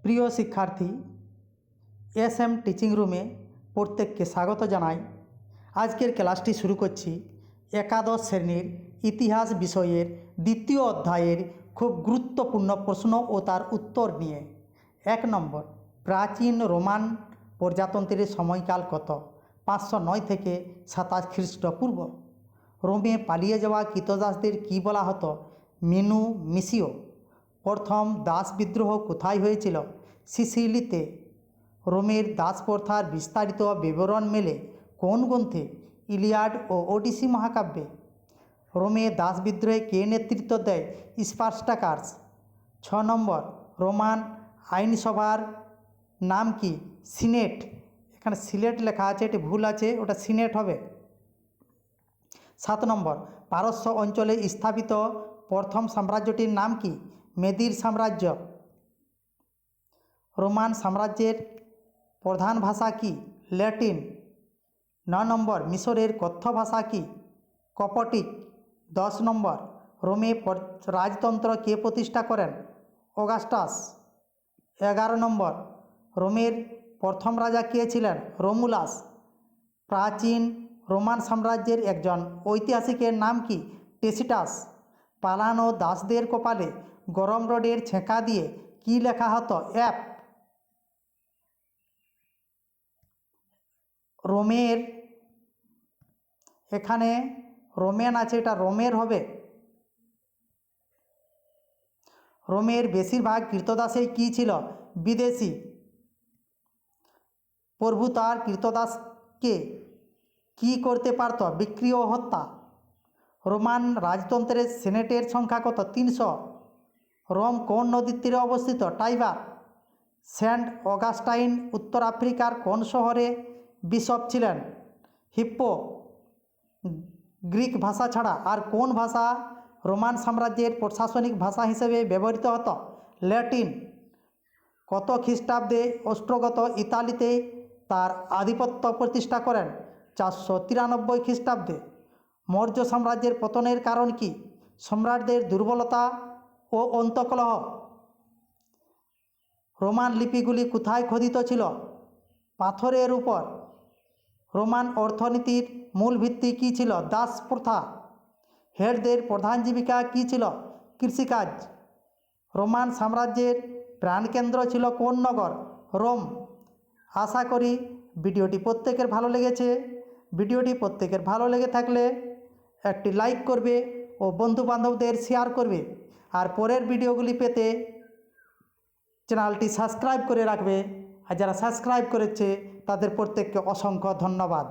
প্রিয় শিক্ষার্থী, SM teaching রুমে প্রত্যেককে স্বাগত জানাই। আজকের ক্লাসটি শুরু করছি একাদশ শ্রেণীর ইতিহাস বিষয়ের দ্বিতীয় অধ্যায়ের খুব গুরুত্বপূর্ণ প্রশ্ন ও তার উত্তর নিয়ে। 1 নম্বর, প্রাচীন রোমান প্রজাতন্ত্রের সময়কাল কত? 509 থেকে 27 খ্রিস্টপূর্ব। রোমে পালিয়ে যাওয়া কৃতদাসদের কী বলা হতো? মেনু মিসিও। প্রথম দাস বিদ্রোহ কোথায় হয়েছিল? সিসিলিতে। রোমের দাস প্রথার বিস্তারিত বিবরণ মেলে কোন গ্রন্থে? ইলিয়াড ও ওডিসি মহাকাব্যে। রোমে দাস বিদ্রোহে কে নেতৃত্ব দেয়? স্পার্টাকাস। 6 নম্বর, রোমান আইনসভার নাম কি? সিনেট। এখানে সিলেট লেখা আছে, এটি ভুল আছে, ওটা সিনেট হবে। 7 নম্বর, পারস্য অঞ্চলে স্থাপিত প্রথম সাম্রাজ্যটির নাম কি? মেদির সাম্রাজ্য। রোমান সাম্রাজ্যের প্রধান ভাষা কি? ল্যাটিন। 9 নম্বর, মিশরের কথ্য ভাষা কি? কপটিক। 10 নম্বর, রোমে রাজতন্ত্র কে প্রতিষ্ঠা করেন? অগাস্টাস। 11 নম্বর, রোমের প্রথম রাজা কে ছিলেন? রোমুলাস। প্রাচীন রোমান সাম্রাজ্যের একজন ঐতিহাসিকের নাম কি? টেসিটাস। পালানো দাসদের কপালে গরম রডের ছেঁকা দিয়ে কি লেখা হতো? অ্যাপ। রোমের, এখানে রোমেন আছে, এটা রোমের হবে। রোমের বেশিরভাগ কৃতদাসই কী ছিল? বিদেশি। প্রভু তার কৃতদাসকে কী করতে পারত? বিক্রি ও হত্যা। রোমান রাজতন্ত্রের সেনেটের সংখ্যা কত? 300। রোম কোন নদীর তীরে অবস্থিত? টাইবার। সেন্ট অগাস্টাইন উত্তর আফ্রিকার কোন শহরে বিশপ ছিলেন? হিপ্পো। গ্রিক ভাষা ছাড়া আর কোন ভাষা রোমান সাম্রাজ্যের প্রশাসনিক ভাষা হিসেবে ব্যবহৃত হতো? ল্যাটিন। কত খ্রিস্টাব্দে অষ্ট্রগত ইতালিতে তার আধিপত্য প্রতিষ্ঠা করেন? 493 খ্রিস্টাব্দে। মৌর্য সাম্রাজ্যের পতনের কারণ কি? সম্রাটদের দুর্বলতা ও অন্তঃকলহ। রোমান লিপিগুলি কোথায় খোদিত ছিল? পাথরের উপর। রোমান অর্থনীতির মূল ভিত্তি কী ছিল? দাস প্রথা। হেডদের প্রধান জীবিকা কী ছিল? কৃষিকাজ। রোমান সাম্রাজ্যের প্রাণকেন্দ্র ছিল কোন নগর? রোম। আশা করি ভিডিওটি প্রত্যেকের ভালো লেগেছে। ভিডিওটি প্রত্যেকের ভালো লেগে থাকলে একটি লাইক করবে ও বন্ধুবান্ধবদের শেয়ার করবে। আর পরের ভিডিওগুলি পেতে চ্যানেলটি সাবস্ক্রাইব করে রাখবে। আর যারা সাবস্ক্রাইব করেছে তাদের প্রত্যেককে অসংখ্য ধন্যবাদ।